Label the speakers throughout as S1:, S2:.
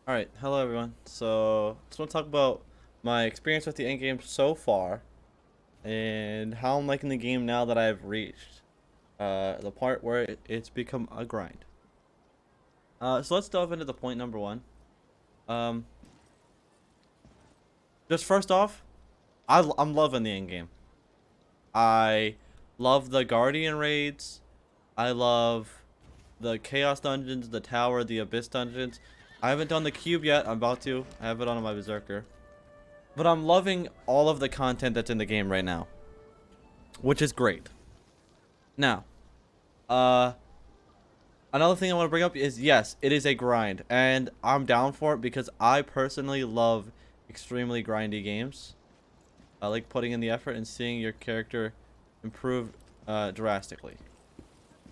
S1: Alright, hello everyone. So, just want to talk about my experience with the endgame so far and how I'm liking the game now that I've reached the part where it's become a grind. So let's delve into the point number one. Um, just first off, I'm loving the endgame. I love the Guardian raids. I love the Chaos dungeons, the Tower, the Abyss dungeons. I haven't done the Cube yet. I'm about to. I have it on my Berserker. But I'm loving all of the content that's in the game right now, which is great. Now, uh, another thing I want to bring up is yes, it is a grind, and I'm down for it because I personally love extremely grindy games. I like putting in the effort and seeing your character improve drastically.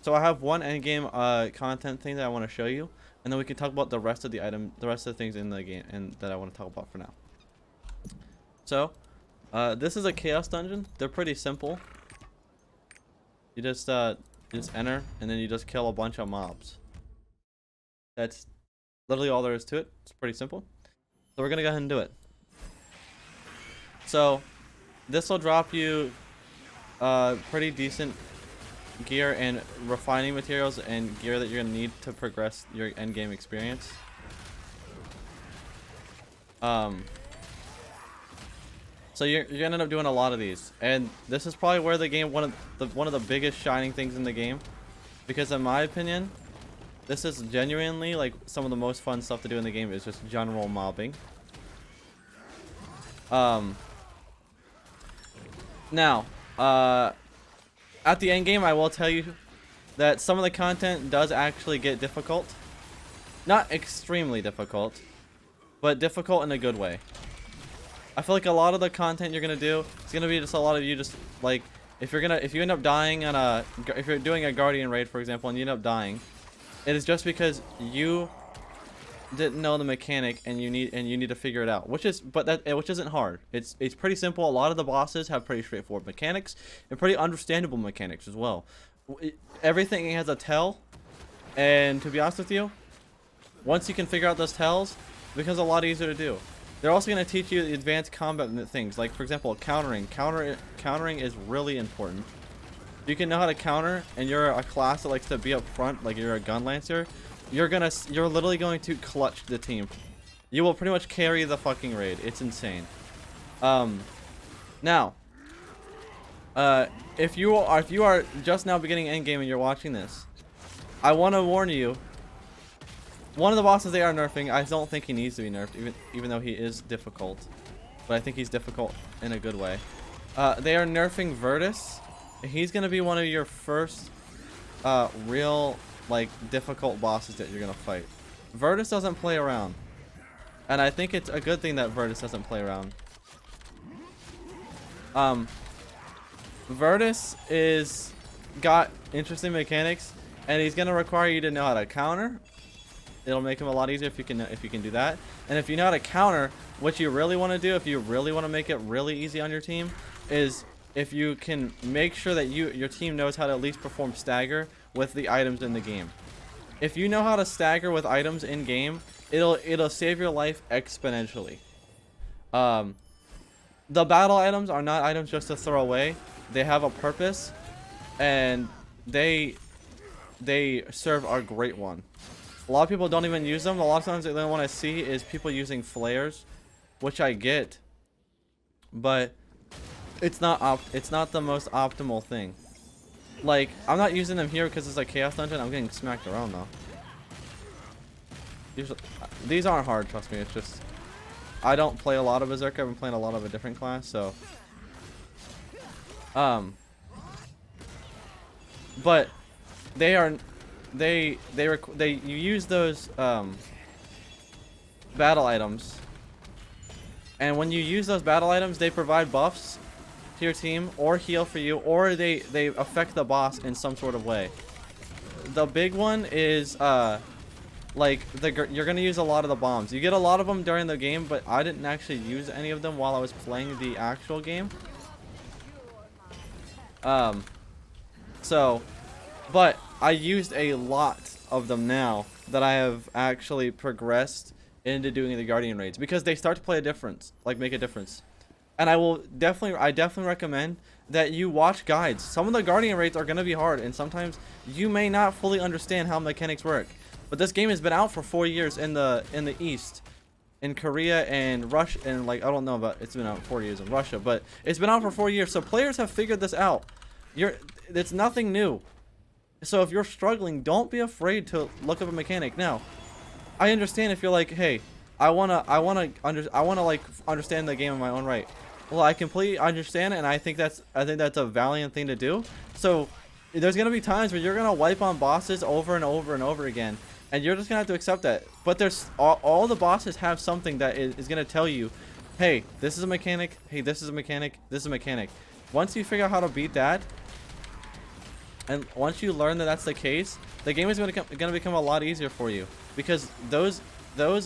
S1: So I have one endgame content thing that I want to show you, and then we can talk about the rest of the rest of the things in the game, and that I want to talk about for now. So, this is a chaos dungeon. They're pretty simple. You just enter, and then you just kill a bunch of mobs. That's literally all there is to it. It's pretty simple. So we're gonna go ahead and do it. So, this will drop you pretty decent gear and refining materials and gear that you're gonna need to progress your end game experience. So you're gonna end up doing a lot of these, and this is probably where the game one of the biggest shining things in the game, because in my opinion, this is genuinely like some of the most fun stuff to do in the game is just general mobbing. Now, at the end game, I will tell you that some of the content does actually get difficult, not extremely difficult, but difficult in a good way. I feel like a lot of the content you're gonna do is gonna be just a lot of you just like if you end up dying on if you're doing a Guardian raid, for example, and you end up dying, it is just because you didn't know the mechanic and you need to figure it out, which isn't hard. It's pretty simple. A lot of the bosses have pretty straightforward mechanics and pretty understandable mechanics as well. Everything has a tell, and to be honest with you, once you can figure out those tells, it becomes a lot easier to do. They're also going to teach you advanced combat things, like for example, countering. Countering is really important. You can know how to counter, and you're a class that likes to be up front, like you're a gun lancer. You're literally going to clutch the team. You will pretty much carry the fucking raid. It's insane. Now, if you are just now beginning endgame and you're watching this, I want to warn you. One of the bosses they are nerfing, I don't think he needs to be nerfed, even though he is difficult. But I think he's difficult in a good way. They are nerfing Virtus. He's going to be one of your first real, like, difficult bosses that you're going to fight. Virtus doesn't play around. And I think it's a good thing that Virtus doesn't play around. Virtus got interesting mechanics, and he's going to require you to know how to counter. It'll make him a lot easier if you can do that. And if you know how to counter, what you really want to do, if you really want to make it really easy on your team, is if you can make sure that your team knows how to at least perform stagger with the items in the game. If you know how to stagger with items in game, it'll save your life exponentially. The battle items are not items just to throw away. They have a purpose, and they serve a great one. A lot of people don't even use them. A lot of times they want to see is people using flares, which I get, but it's not the most optimal thing. Like, I'm not using them here because it's a chaos dungeon. I'm getting smacked around though. Usually, these aren't hard, trust me. It's just I don't play a lot of Berserker. I've been playing a lot of a different class, so but you use those battle items, and when you use those battle items, they provide buffs to your team or heal for you, or they affect the boss in some sort of way. The big one is like you're gonna use a lot of the bombs. You get a lot of them during the game, but I didn't actually use any of them while I was playing the actual game. But I used a lot of them now that I have actually progressed into doing the Guardian raids because they start to play a difference, like make a difference. And I definitely recommend that you watch guides. Some of the Guardian raids are gonna be hard, and sometimes you may not fully understand how mechanics work. But this game has been out for 4 years in the East, in Korea and Russia, and like I don't know about it's been out 4 years in Russia, but it's been out for 4 years. So players have figured this out. It's nothing new. So if you're struggling, don't be afraid to look up a mechanic. Now, I understand if you're like, hey, I wanna like understand the game in my own right. Well, I completely understand it, and I think that's a valiant thing to do. So there's gonna be times where you're gonna wipe on bosses over and over and over again, and you're just gonna have to accept that. But there's all the bosses have something that is gonna tell you, hey, this is a mechanic. Hey, this is a mechanic. This is a mechanic. Once you figure out how to beat that, and once you learn that that's the case, the game is gonna become a lot easier for you, because those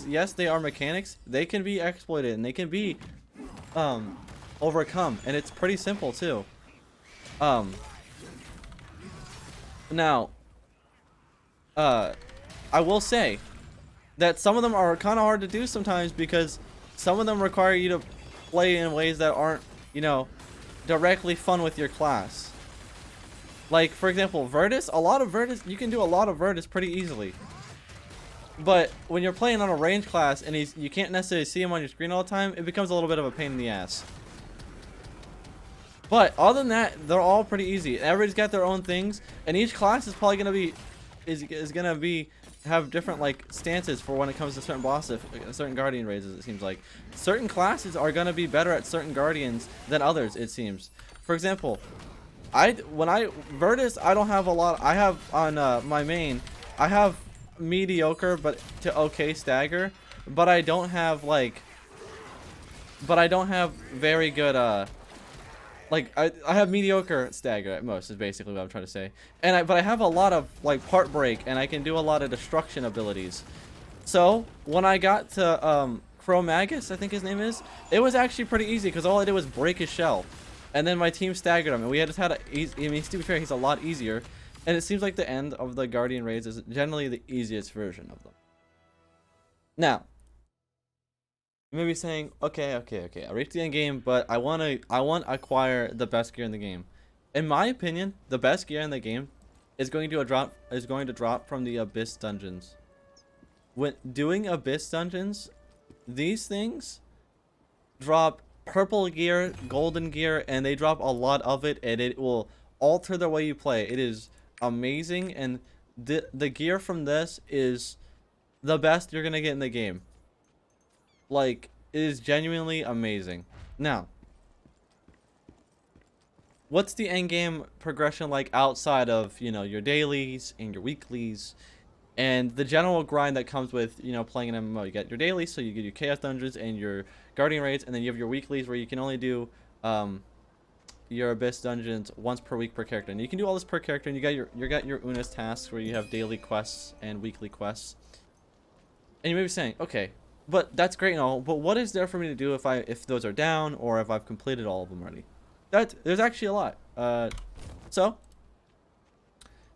S1: yes, they are mechanics. They can be exploited and they can be overcome, and it's pretty simple too. Now I will say that some of them are kind of hard to do sometimes, because some of them require you to play in ways that aren't, you know, directly fun with your class. Like, for example, Virtus, you can do a lot of Virtus pretty easily. But when you're playing on a range class and you can't necessarily see him on your screen all the time, it becomes a little bit of a pain in the ass. But other than that, they're all pretty easy. Everybody's got their own things, and each class is probably gonna be have different like stances for when it comes to certain bosses, certain Guardian raids. It seems like certain classes are gonna be better at certain Guardians than others. It seems. For example, Virtus, I don't have a lot. I have on my main, I have mediocre but to okay stagger, but I don't have very good like I have mediocre stagger at most, is basically what I'm trying to say. And but I have a lot of like part break, and I can do a lot of destruction abilities. So when I got to Chromagus, I think his name is, it was actually pretty easy, because all I did was break his shell. And then my team staggered him, and we just had I mean, to be fair, he's a lot easier. And it seems like the end of the Guardian raids is generally the easiest version of them. Now, you may be saying, okay, I reached the end game, but I want to acquire the best gear in the game. In my opinion, the best gear in the game is going to drop from the Abyss dungeons. When doing Abyss dungeons, these things drop purple gear, golden gear, and they drop a lot of it, and it will alter the way you play. It is amazing, and the gear from this is the best you're gonna get in the game. Like, it is genuinely amazing. Now, what's the end game progression like outside of, you know, your dailies and your weeklies and the general grind that comes with, you know, playing an MMO? You get your dailies, so you get your chaos dungeons and your Guardian raids, and then you have your weeklies where you can only do your Abyss dungeons once per week per character. And you can do all this per character, and you got your Una's tasks where you have daily quests and weekly quests. And you may be saying, okay, but that's great and all, but what is there for me to do if those are down, or if I've completed all of them already? There's actually a lot. So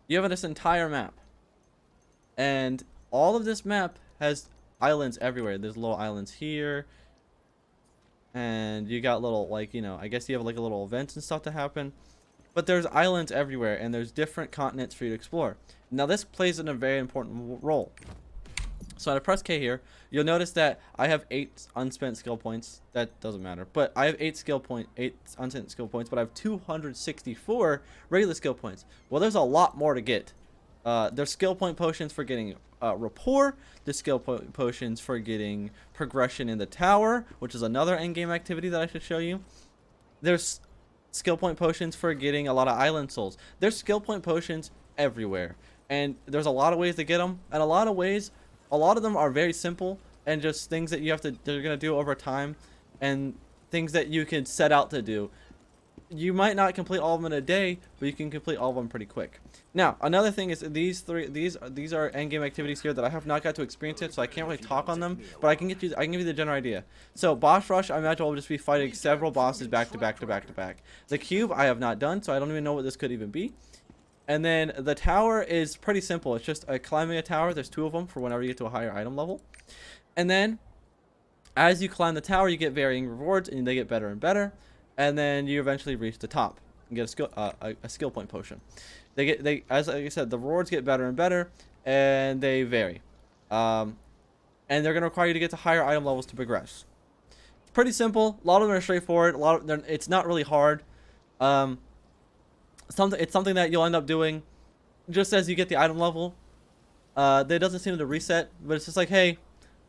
S1: you have this entire map, and all of this map has islands everywhere. There's little islands here, and you got little, like, you know, I guess you have like a little events and stuff to happen, but there's islands everywhere, and there's different continents for you to explore. Now this plays in a very important role. So I press K here, you'll notice that I have 8 unspent skill points. That doesn't matter, but I have 8 unspent skill points, but I have 264 regular skill points. Well, there's a lot more to get. There's skill point potions for getting rapport. There's skill potions for getting progression in the tower, which is another endgame activity that I should show you. There's skill point potions for getting a lot of island souls. There's skill point potions everywhere, and there's a lot of ways to get them, and a lot of them are very simple and just things that you're gonna do over time, and things that you can set out to do. You might not complete all of them in a day, but you can complete all of them pretty quick. Now, another thing is these are endgame activities here that I have not got to experience yet, so I can't really talk on them, but I can give you the general idea. So boss rush, I imagine will just be fighting several bosses back to back to back to back. The cube I have not done, so I don't even know what this could even be. And then the tower is pretty simple. It's just climbing a tower. There's 2 of them for whenever you get to a higher item level. And then as you climb the tower, you get varying rewards, and they get better and better. And then you eventually reach the top and get a skill point potion. As like I said, the rewards get better and better, and they vary. And they're gonna require you to get to higher item levels to progress. It's pretty simple. A lot of them are straightforward. It's not really hard. It's something that you'll end up doing just as you get the item level. It doesn't seem to reset, but it's just like, hey,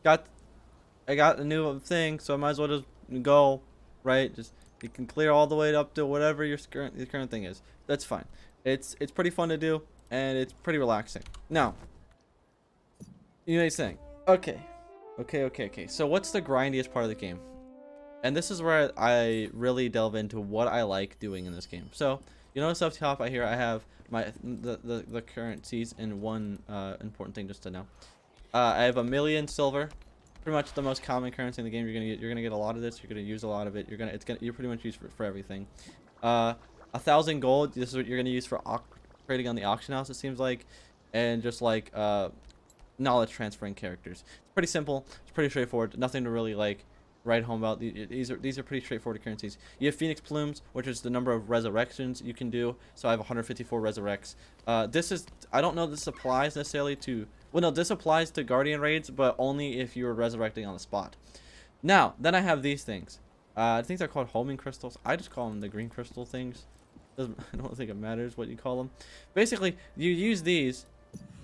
S1: I got a new thing, so I might as well just go, right? Just you can clear all the way up to whatever your current thing is. That's fine. It's pretty fun to do, and it's pretty relaxing. Now, you may think, okay. So what's the grindiest part of the game? And this is where I really delve into what I like doing in this game. So you notice up top I have the currencies, and one important thing just to know. I have 1,000,000 silver. Pretty much the most common currency in the game. You're gonna get a lot of this. You're gonna use a lot of it. You're pretty much used for everything. 1,000 gold. This is what you're gonna use for trading on the auction house. It seems like, and just like knowledge transferring characters. It's pretty simple. It's pretty straightforward. Nothing to really like write home about. These are pretty straightforward currencies. You have Phoenix Plumes, which is the number of resurrections you can do. So I have 154 resurrects. I don't know if this applies necessarily to. Well, no, this applies to Guardian raids, but only if you're resurrecting on the spot. Now, then I have these things. I think they're called homing crystals. I just call them the green crystal things. I don't think it matters what you call them. Basically, you use these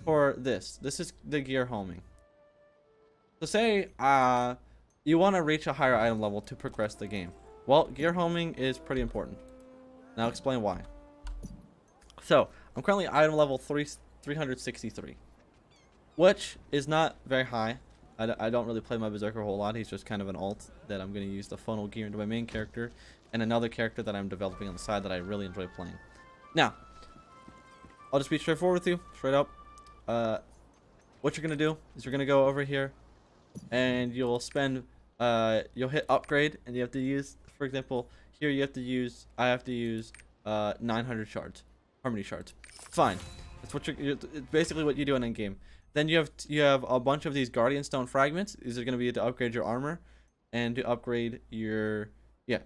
S1: for this. This is the gear homing. So say you want to reach a higher item level to progress the game. Well, gear homing is pretty important. Now I'll explain why. So, I'm currently item level 363. Which is not very high. I don't really play my Berserker a whole lot. He's just kind of an alt that I'm going to use to funnel gear into my main character. And another character that I'm developing on the side that I really enjoy playing. Now, I'll just be straightforward with you. Straight up. What you're going to do is you're going to go over here. And you'll spend... you'll hit upgrade. And you have to use... For example, here you have to use... I have to use 900 shards. Harmony shards. Fine. That's what it's basically what you do in endgame. Then you have a bunch of these Guardian Stone fragments. These are going to be to upgrade your armor and to upgrade your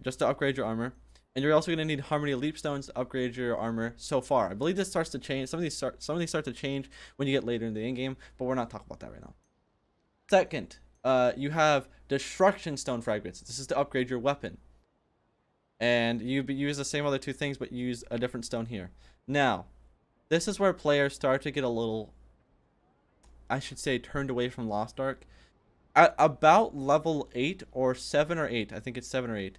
S1: just to upgrade your armor. And you're also going to need Harmony Leap Stones to upgrade your armor. So far, I believe this starts to change. Some of these start to change when you get later in the end game, but we're not talking about that right now. Second, you have Destruction Stone fragments. This is to upgrade your weapon. And you use the same other 2 things, but use a different stone here. Now, this is where players start to get a little, I should say, turned away from Lost Ark. At about level 8 or 7 or 8, I think it's 7 or 8,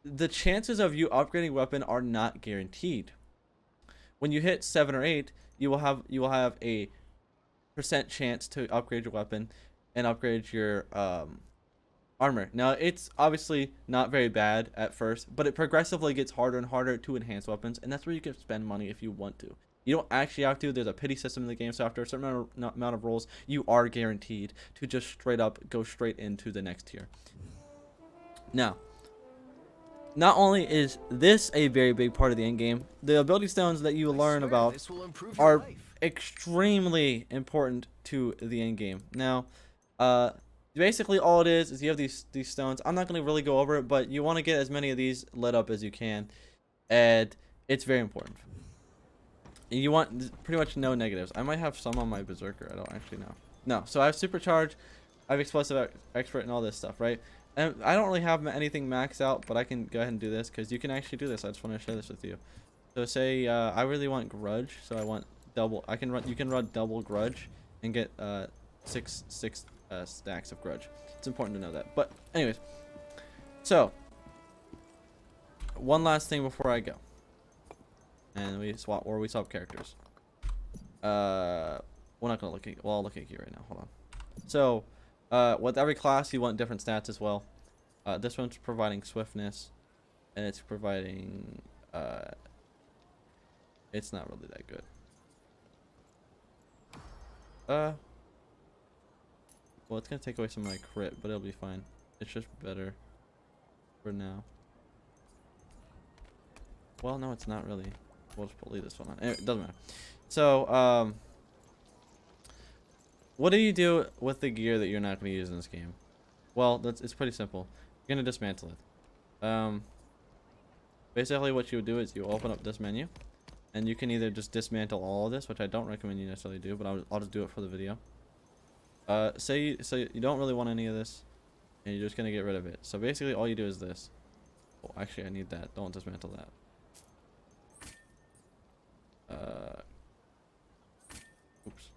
S1: the chances of you upgrading weapon are not guaranteed. When you hit 7 or 8, you will have a % chance to upgrade your weapon and upgrade your armor. Now, it's obviously not very bad at first, but it progressively gets harder and harder to enhance weapons, and that's where you can spend money if you want to. You don't actually have to. There's a pity system in the game, so after a certain amount of rolls, you are guaranteed to just straight up go straight into the next tier. Now, not only is this a very big part of the end game, the ability stones that you learn about are extremely important to the end game. Now, basically all it is you have these stones. I'm not going to really go over it, but you want to get as many of these lit up as you can, and it's very important. You want pretty much no negatives. I might have some on my Berserker. I don't actually know. No, so I have Supercharge, I have Explosive Expert, and all this stuff, right? And I don't really have anything maxed out, but I can go ahead and do this because you can actually do this. I just want to share this with you. So say I really want Grudge, so I want double. You can run double Grudge and get six stacks of Grudge. It's important to know that. But anyways, so one last thing before I go. And we swap characters. We're not gonna look at. Well, I'll look at you right now. Hold on. So, with every class, you want different stats as well. This one's providing swiftness, and it's providing. It's not really that good. Well, it's gonna take away some of my crit, but it'll be fine. It's just better for now. Well, no, it's not really. we'll just leave this one on. It doesn't matter. So, what do you do with the gear that you're not going to use in this game? Well, it's pretty simple. You're going to dismantle it. Basically, what you would do is you open up this menu, and you can either just dismantle all of this, which I don't recommend you necessarily do, but I'll just do it for the video. Say you don't really want any of this, and you're just going to get rid of it. So basically, all you do is this. Oh, actually, I need that. Don't dismantle that. Oops.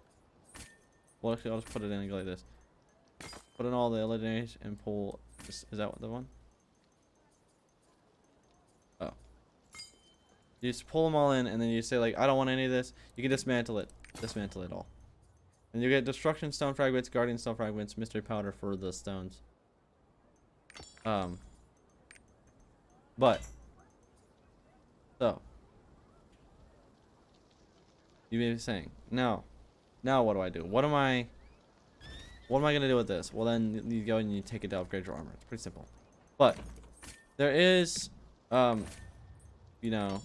S1: Well, actually, I'll just put it in and go like this. Put in all the legendaries and pull. Is that what the one? Oh. You just pull them all in, and then you say like, I don't want any of this. You can dismantle it. Dismantle it all. And you get destruction stone fragments, guardian stone fragments, mystery powder for the stones. But so you may be saying, now what do I do? What am I gonna do with this? Well, then you go and you take it to upgrade your armor. It's pretty simple. But there is you know,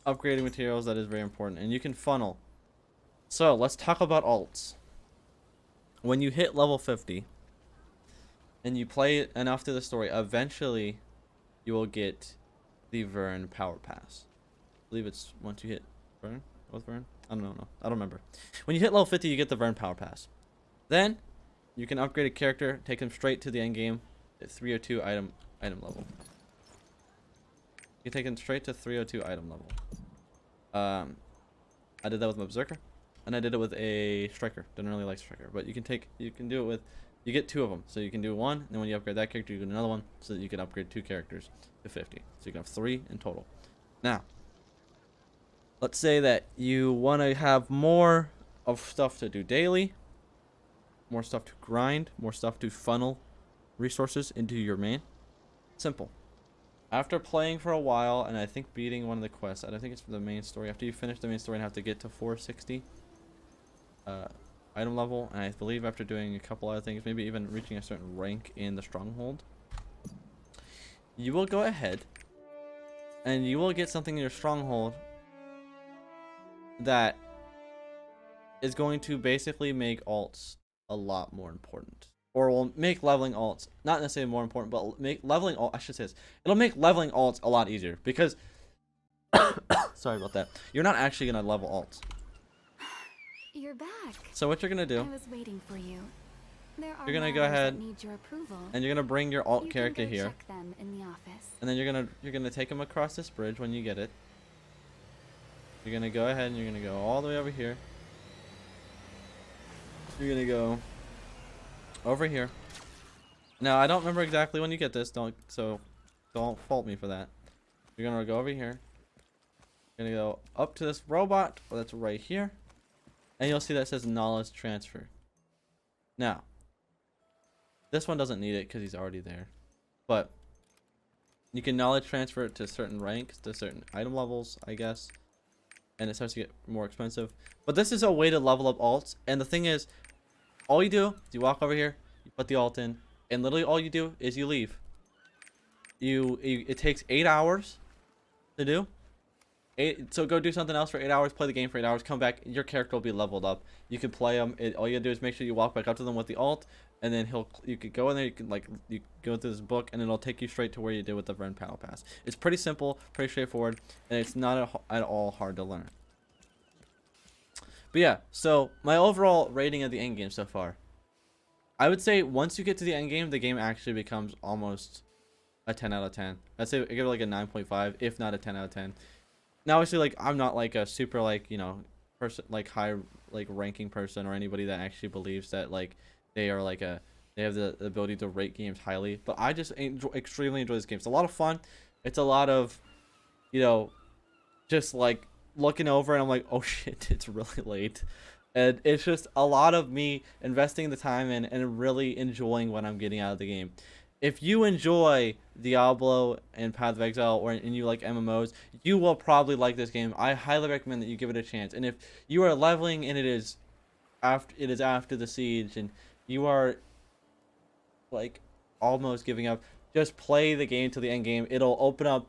S1: upgrading materials that is very important, and you can funnel. So let's talk about alts. When you hit level 50 and you play enough through the story, eventually you will get the Vern Power Pass. I believe it's once you hit Vern. What's Vern? I don't know. No, I don't remember. When you hit level 50, you get the Vern Power Pass. Then you can upgrade a character, take them straight to the end game at 302 item level. You take them straight to 302 item level. I did that with my Berserker, and I did it with a Striker. Didn't really like Striker, but you can do it with. You get 2 of them, so you can do 1, and then when you upgrade that character, you get another one, so that you can upgrade 2 characters to 50. So you can have 3 in total. Now, let's say that you want to have more of stuff to do daily, more stuff to grind, more stuff to funnel resources into your main. Simple. After playing for a while, and I think beating one of the quests, I don't think it's for the main story. After you finish the main story and have to get to 460 item level, and I believe after doing a couple other things, maybe even reaching a certain rank in the stronghold, you will go ahead and you will get something in your stronghold that is going to basically make alts a lot more important, or will make leveling alts not necessarily more important, but make leveling alt, I should say this, it'll make leveling alts a lot easier, because sorry about that, you're not actually gonna level alts.
S2: You're back.
S1: So what you're gonna do,
S2: I was waiting for you.
S1: You're gonna go ahead and you're gonna bring your alt character here,
S2: check them in the office.
S1: and then you're gonna take him across this bridge when you get it. You're gonna go ahead and you're gonna go all the way over here. You're gonna go over here. Now I don't remember exactly when you get this, don't fault me for that. You're gonna go over here. You're gonna go up to this robot that's right here, and you'll see that says knowledge transfer. Now this one doesn't need it because he's already there, but you can knowledge transfer it to certain ranks, to certain item levels, I guess, and it starts to get more expensive. But this is a way to level up alts, and the thing is, all you do is you walk over here, you put the alt in, and literally all you do is you leave. It takes 8 hours to do. So go do something else for 8 hours, play the game for 8 hours, come back, your character will be leveled up. You can play them. All you gotta do is make sure you walk back up to them with the alt, and then you could go in there. You go through this book, and it'll take you straight to where you did with the Vern Power Pass. It's pretty simple, pretty straightforward, and it's not at all hard to learn. But yeah, so my overall rating of the end game so far, I would say once you get to the end game, the game actually becomes almost a 10 out of 10. I'd say I give it like a 9.5, if not a 10 out of 10. Now, obviously, like, I'm not like a super, like, you know, person, like high, like, ranking person, or anybody that actually believes that, like, they are like they have the ability to rate games highly. But I just extremely enjoy this game. It's a lot of fun. It's a lot of, you know, just like looking over and I'm like, oh shit, it's really late. And it's just a lot of me investing the time in and really enjoying what I'm getting out of the game. If you enjoy Diablo and Path of Exile, and you like MMOs, you will probably like this game. I highly recommend that you give it a chance. And if you are leveling and it is after the siege and you are like almost giving up, just play the game to the end game. It'll open up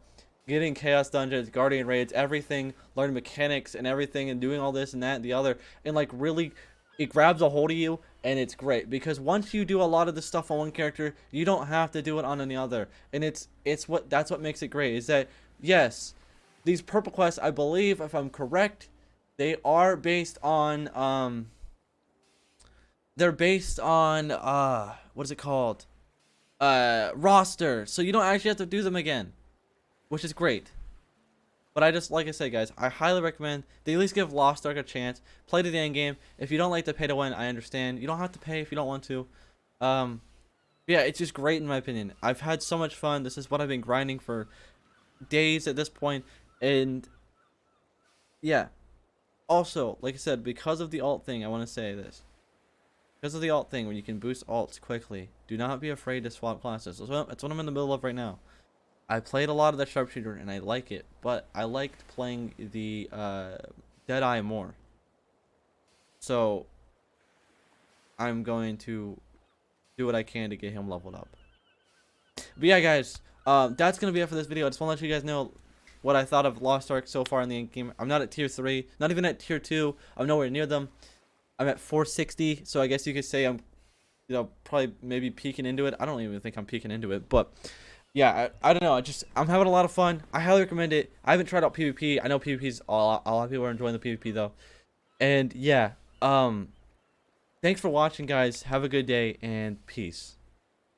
S1: getting chaos dungeons, guardian raids, everything, learning mechanics and everything, and doing all this and that and the other, and like really, it grabs a hold of you, and it's great because once you do a lot of the stuff on one character, you don't have to do it on any other, and that's what makes it great. Is that yes, these purple quests, I believe, if I'm correct, they are based on they're based on what is it called, roster, so you don't actually have to do them again, which is great. But I just, like I said, guys, I highly recommend they at least give Lost Ark a chance. Play the end game. If you don't like the pay to win, I understand. You don't have to pay if you don't want to. Yeah, it's just great in my opinion. I've had so much fun. This is what I've been grinding for days at this point, and yeah. Also, like I said, because of the alt thing, I want to say this. Because of the alt thing, when you can boost alts quickly, do not be afraid to swap classes. That's what I'm in the middle of right now. I played a lot of the sharpshooter and I like it, but I liked playing the Deadeye more. So I'm going to do what I can to get him leveled up. But yeah, guys, that's gonna be it for this video. I just want to let you guys know what I thought of Lost Ark so far in the end game. I'm not at tier 3, not even at tier 2. I'm nowhere near them. I'm at 460, so I guess you could say I'm, you know, probably maybe peeking into it. I don't even think I'm peeking into it, but yeah, I don't know. I'm having a lot of fun. I highly recommend it. I haven't tried out PvP. I know PvP's a lot of people are enjoying the PvP though. And yeah, thanks for watching, guys. Have a good day and peace.